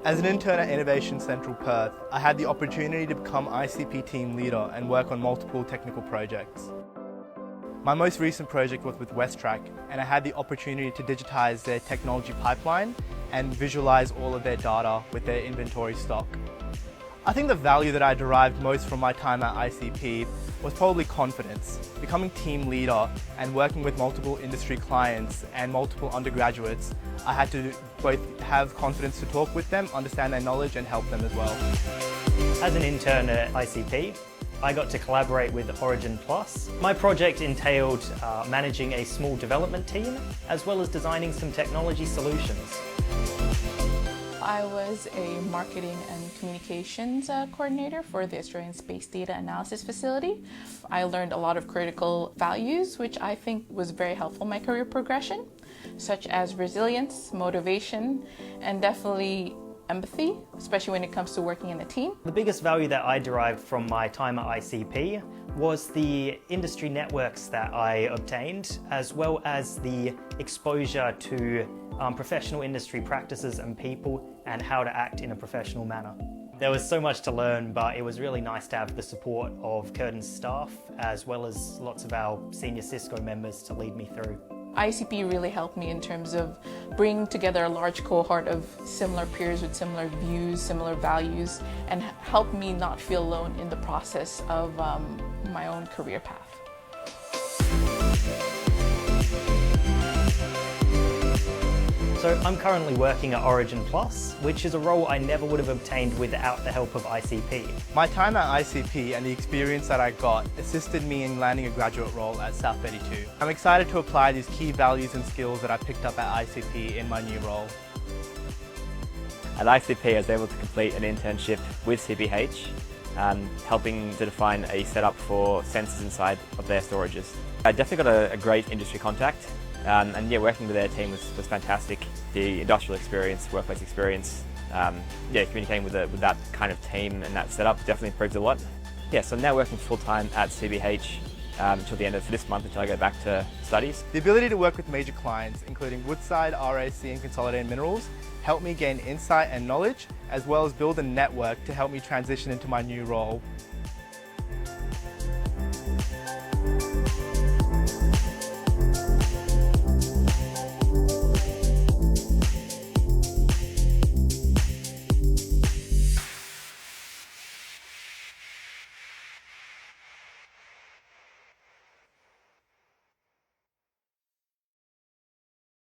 As an intern at Innovation Central Perth, I had the opportunity to become ICP team leader and work on multiple technical projects. My most recent project was with WestTrack, and I had the opportunity to digitize their technology pipeline and visualize all of their data with their inventory stock. I think the value that I derived most from my time at ICP was probably confidence. Becoming team leader and working with multiple industry clients and multiple undergraduates, I had to both have confidence to talk with them, understand their knowledge and help them as well. As an intern at ICP, I got to collaborate with Origin Plus. My project entailed managing a small development team, as well as designing some technology solutions. I was a marketing and communications coordinator for the Australian Space Data Analysis Facility. I learned a lot of critical values, which I think was very helpful in my career progression, such as resilience, motivation, and definitely empathy, especially when it comes to working in a team. The biggest value that I derived from my time at ICP was the industry networks that I obtained, as well as the exposure to professional industry practices and people and how to act in a professional manner. There was so much to learn, but it was really nice to have the support of Curtin's staff, as well as lots of our senior Cisco members to lead me through. ICP really helped me in terms of bringing together a large cohort of similar peers with similar views, similar values, and helped me not feel alone in the process of my own career path. So I'm currently working at Origin Plus, which is a role I never would have obtained without the help of ICP. My time at ICP and the experience that I got assisted me in landing a graduate role at South 32. I'm excited to apply these key values and skills that I picked up at ICP in my new role. At ICP, I was able to complete an internship with CBH, helping to define a setup for sensors inside of their storages. I definitely got a great industry contact. And yeah, working with their team was fantastic. The industrial experience, workplace experience, communicating with that kind of team and that setup definitely improved a lot. Yeah, so I'm now working full-time at CBH until the end of this month, until I go back to studies. The ability to work with major clients, including Woodside, RAC and Consolidated Minerals, helped me gain insight and knowledge, as well as build a network to help me transition into my new role.